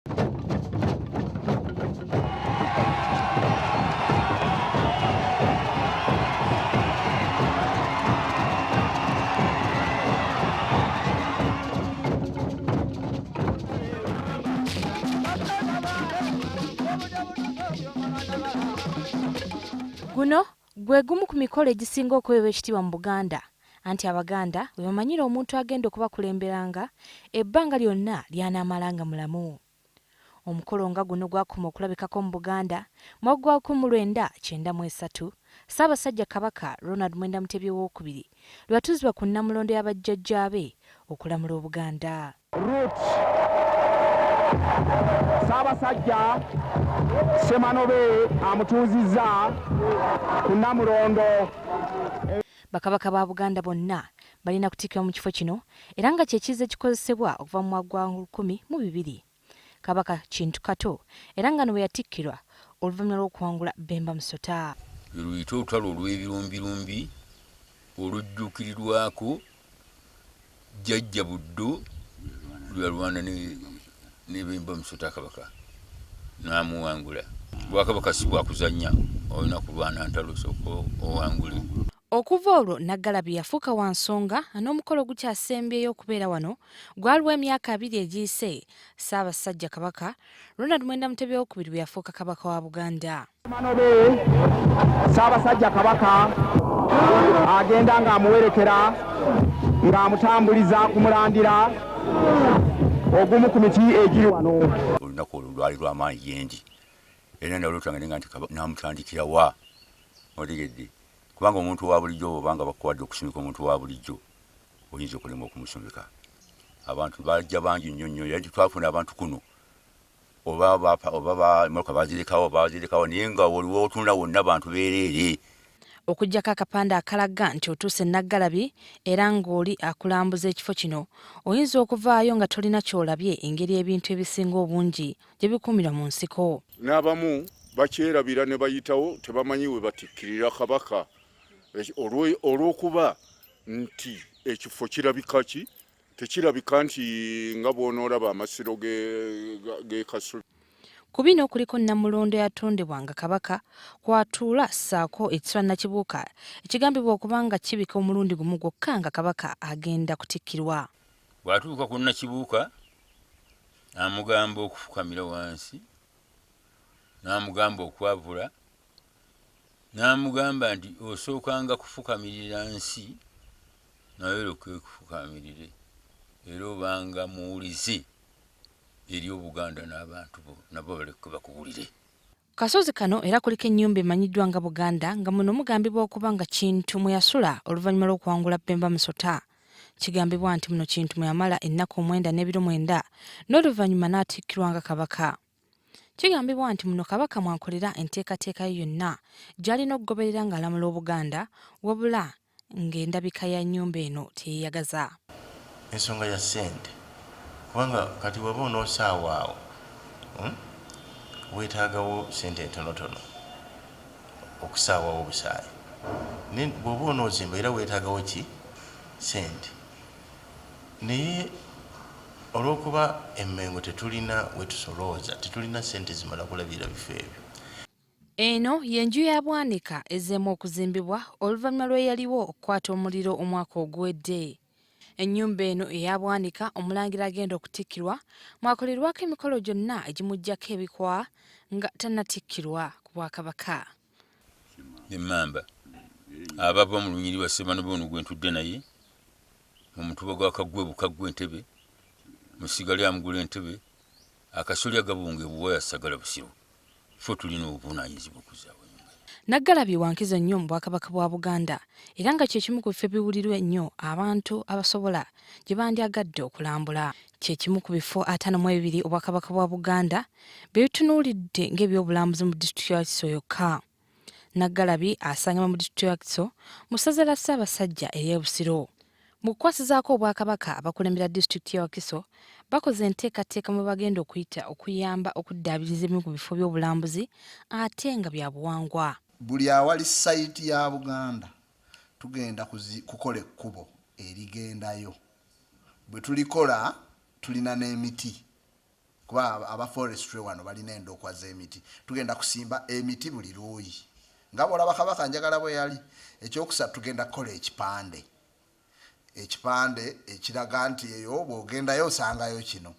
Guno gwe gumu ku mikolo egisinga okuweebwa ekitiibwa mu Buganda, anti Abaganda bwe bamanyira omuntu agenda okubakulemberanga ebbanga lyonna ly'anaamalanga mulamu. Omukolo nga guno gwakoma okulabikako mu Buganda mu gwa 1993 Ssaabasajja Kabaka Ronald Mwenda Mutebi II lwe yatuuzibwa ku Nnamulondo y'abajjajjaabe okulamula Obuganda. Ssaabasajja Ssemanobe amutuuzizza ku Nnamulondo. Bakabaka ba Buganda bonna balina kutikkirwa mu kifo kino era nga kye kiza ekikozesebwa okuva mu mwaka gwa 2000. Kabaka Kintu Kato era nga bwe yatikkirwa oluvannyuma lw'okuwangula Bemba Musota. Luyita olutalo olw'ebirumbilumbi olujjuukirirwako Jjajja Buddo lwalwana ne Bemba Musota Kabaka n'amuwangula. Bwakabaka si bwakuzannya, olina kulwana ntalo sooka owangule. Okuva olwo Naggalabi yafuuka wa nsonga n'omukolo gukyasembyeyo okubeera wano gwaliwo emyaka 2 egiyise Ssaabasajja Kabaka Ronald Mwenda Mutebi II bwe yafuuka Kabaka wa Buganda. Ssaabasajja Kabaka agenda ng'amuwerekera ng'amutambuliza kumulandira ogumu ku miti egiri wano. Olunaku olwo lwali lw'amaanyi yendi era nalwetwange nti namutandikira wa otegedde kubanga omuntu wa bulijjo obanga bakuwadde okusumika omuntu wa bulijjo oyinza okulema okumusumika. Abantu bajja bangi nnyo era twafuna abantu kuno oba bazirekawo naye nga waliwo otunda wonna bantu beereere. Okuggyako akapande akalaga nti otuuse Naggalabi era ng'oli akulambuza ekifo kino oyinza okuvaayo nga tolina kyolabye engeri ebintu ebisinga obungi gye bikuumira mu nsiko. N'abamu bakyerabira ne bayitawo tebamanyi we batikkirira Kabaka olw'okuba nti ekifo kirabika ki tekirabika nti nga bw'onoolaba amasiro g'e Kasubi. Ku bino kuliko Nnamulondo yatondebwa nga Kabaka kwatuula ssaako ekiswa Nakibuuka ekigambibwa okuba nga kibika omulundi gumu gwokka nga Kabaka agenda kutikkirwa. Bw'atuuka ku Nakibuuka n'amugamba okufukamira wansi, n'amugamba okwavula, n'amugamba nti osookanga kufukamirira nsi naye olyoke kufukamirire era obanga muwulize eri Obuganda n'abantu bo nabo baleke bakuwulire. Kasozi kano era kuliko ennyumba emanyiddwa nga Buganda nga muno mugambibwa okuba nga Kintu mwe yasula oluvannyuma lw'okuwangula Bemba Musota. Kigambibwa nti muno Kintu mwe yamala ennaku 9 n'ebiro 9 n'oluvannyuma n'atikkirwa nga Kabaka. Kigambibwa nti muno Kabaka mwakolera enteekateeka ye yonna gy'alina okugoberera ng'alamula Obuganda wabula ng'endabika ya nnyumba eno teyeeyagaza. Ensonga ya ssente kubanga kati waba onoosaawa awo weetaagawo ssente entonotono okusaawawo obusaayi. Bw'oba onoozimba era weetaagawo ki ssente. Naye olw'okuba emmengo tetulina wetusolooza, tetulina ssente zimala kulabira bifo ebyo. Eno y'enju ya Bwanika ezzeemu okuzimbibwa oluvannyuma lw'eyaliwo okukwata omuliro omwaka oguwedde. Ennyumba eno eya Bwanika omulangira agenda okutikkirwa mwakolerwako emikolo gyonna egimuggyako ebikwa nga tannatikkirwa ku Bwakabaka. Emmamba abava mu lunyiri lwa Ssemanobe ono gwe ntudde naye mu mutuba gwa Kaggwe Bukaggwe Entebbe musigale amugula Entebbe akasolya gabunge buwaya Sagala Busiro ffe tulina obuvunaanyizibwa okuzaawo. Naggalabi wankizo nnyo mu Bwakabaka bwa Buganda era nga kye kimu ku bifo ebiwulirwa ennyo abantu abasobola gye bandyagadde okulambula. Kye kimu ku bifo 52 Obwakabaka bwa Buganda bye bitunuulidde ng'ebyobulambuzi mu disitulikiti ya Kiso yokka. Naggalabi asangibwa mu disitulikiti ya Kiso mu ssaza la Ssaabasajja ery'e Busiro. Mu kukwasizaako Obwakabaka abakulembera disitulikiti ya Kiso bakoze enteekateeka mwe bagenda okuyamba okuddaabiriza ebimu ku bifo by'obulambuzi ate nga bya buwangwa. Buli awali sayiti ya Buganda tugenda kukola ekkubo erigendayo. Bwe tulikola tulina n'emiti kuba aba forestry wano balina endokwa z'emiti tugenda kusimba emiti buli luuyi nga bwolaba Kabaka njagala bwe yali ekyokusatu tugenda kukola ekipande ekiraga nti eyo bw'ogendayo osangayo kino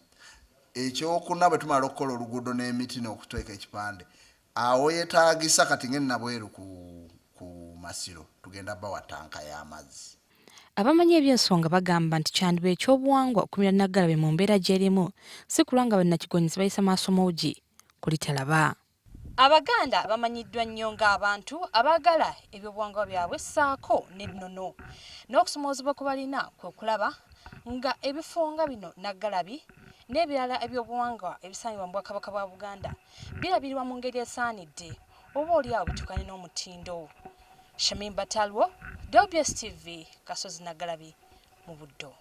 ekyokuna bwe tumala okukola oluguudo n'emiti n'okuteeka ekipande awo yeetaagisa kati ng'enna bweru ku Masiro tugenda bawa tanka y'amazzi. Abamanyi eby'ensonga bagamba nti kyandiba ekyobuwangwa okumira Naggalabi mu mbeera gy'erimu si kulwa nga bannakigonyezi bayisa maaso mawugi kulitalaba. Abaganda bamanyiddwa nnyo ng'abantu abaagala ebyobuwangwa byabwe ssaako n'ennono n'okusomoozebwa ku balina kwe kulaba nga ebifo nga bino Naggalabi n'ebirala ebyobuwangwa ebisangibwa mu Bwakabaka bwa Buganda birabirwa mu ngeri esaanidde oba oliawo bitukane n'omutindo. Shamim Batalwo, WBS TV, Kasozi Naggalabi mu Buddo.